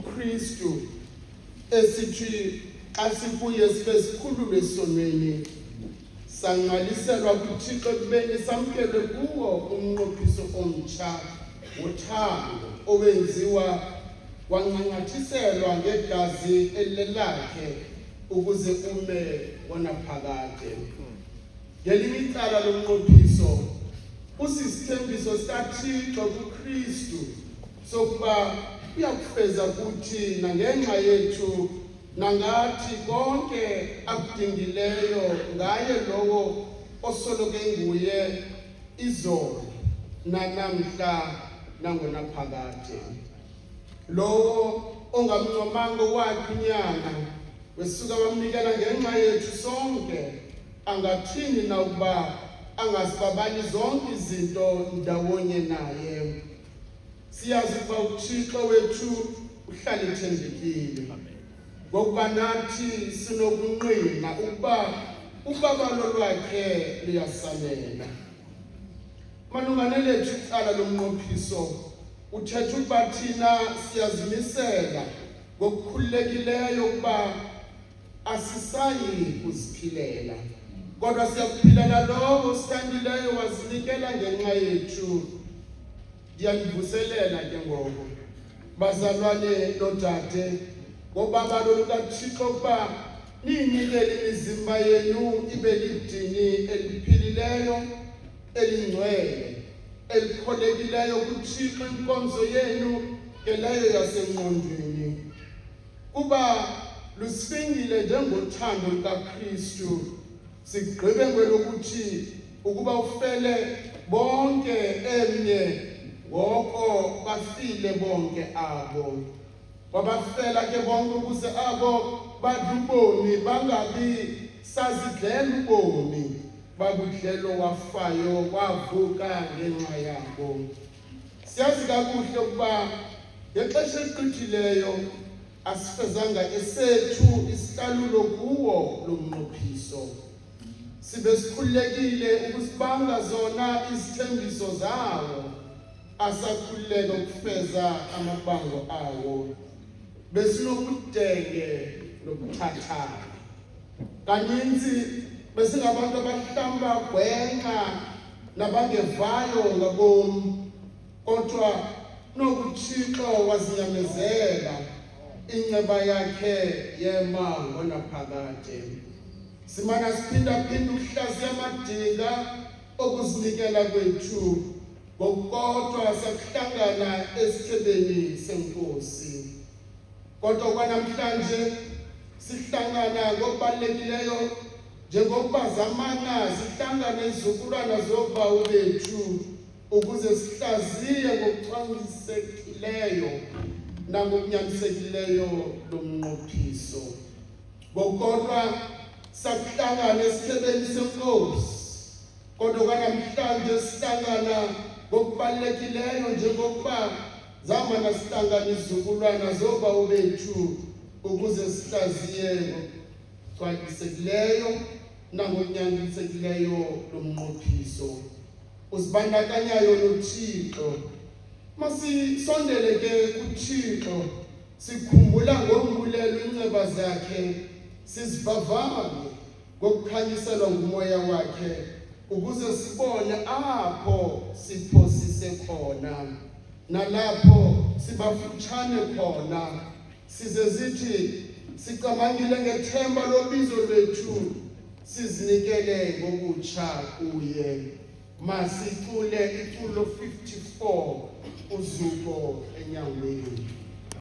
uKristu esithi asibuye sibe sikhulule esonweni sangqaliselwa kuThixo ekubeni samkelwe kuwo umnqophiso omtsha wothando owenziwa wancangathiselwa ngegazi elilelakhe ukuze ume wona phakade. Ngelinye icala lomnqophiso usisithembiso sikaThixo kuKristu sokuba uyakufeza kuthi nangenxa yethu nangathi konke akudingileyo ngaye lowo osoloke nguye izolo nanamhla nangona phakade. Lowo ongamncomanga wakhe unyana wesuka wamnikela ngenxa yethu sonke angathini na ukuba angazibabali zonke izinto ndawonye naye. Siyazi ukuba uThixo wethu uhlala ethembekile ngokuba nathi sinokunqina ukuba ubabalo lwakhe luyasalela. Malungana lethu icala lomnqophiso uthetha ukuba thina siyazimisela ngokukhululekileyo ukuba asisayi kuziphilela kodwa siyakuphilela lowo sithandileyo wazinikela ngenxa yethu. Ndiyanivuselela ke ngoku bazalwane nodade ngobabalo lukaThixo ukuba niyinikele imizimba yenu ibe lidini eliphilileyo elingcwele elikholekileyo kuThixo inkonzo yenu ngeleyo yasengqondweni kuba lusifingile njengothando lukaKristu sigqibe kwelokuthi ukuba ufele bonke emnye ngoko bafile bonke abo wabafela ke bonke ukuze abo badubomi bangabi sazidlela ubomi babudlelo wafayo wavuka ngenxa yabo. Siyazi kakuhle ukuba ngexesha eligqithileyo asifezanga esethu isihlalulo kuwo lomnqophiso sibe sikhululekile ukusibanga zona izithembiso zawo asakhululeka ukufeza amabango awo besinokudenge nokuthathana. Kaninzi besingabantu abahlamba gwenxa nabangevayo ngabomi kodwa nokuThixo wazinyamezela inceba yakhe yema ngona phakade. Simana siphinda ukuhlaziya amadinga okuzinikela kwethu ngokodwa sakuhlangana esithebeni senkosi. Kodwa kwanamhlanje sihlangana ngokubalulekileyo njengokuba zamana zihlangana izizukulwana zobawu bethu ukuze sihlaziye ngokucwangcisekileyo nangokunyanisekileyo lomnqophiso. Ngokodwa sakuhlangana esithebeni senkosi kodwa kwanamhlanje sihlangana ngokubalulekileyo njengokuba zamana sihlangana izizukulwana zobawu bethu ukuze sihlaziye ngokucwangcisekileyo nangokunyanisekileyo lomnqophiso uzibandakanyayo noThixo. Masisondele ke kuThixo sikhumbula ngombulelo inceba zakhe sizivavanye ngokukhanyiselwa ngumoya wakhe ukuze sibone apho siphosise khona nalapho sibafutshane khona size zithi sicamangile ngethemba lobizo lwethu sizinikele ngokutsha kuye. Masicule iculo 54 uzuko enyangweni.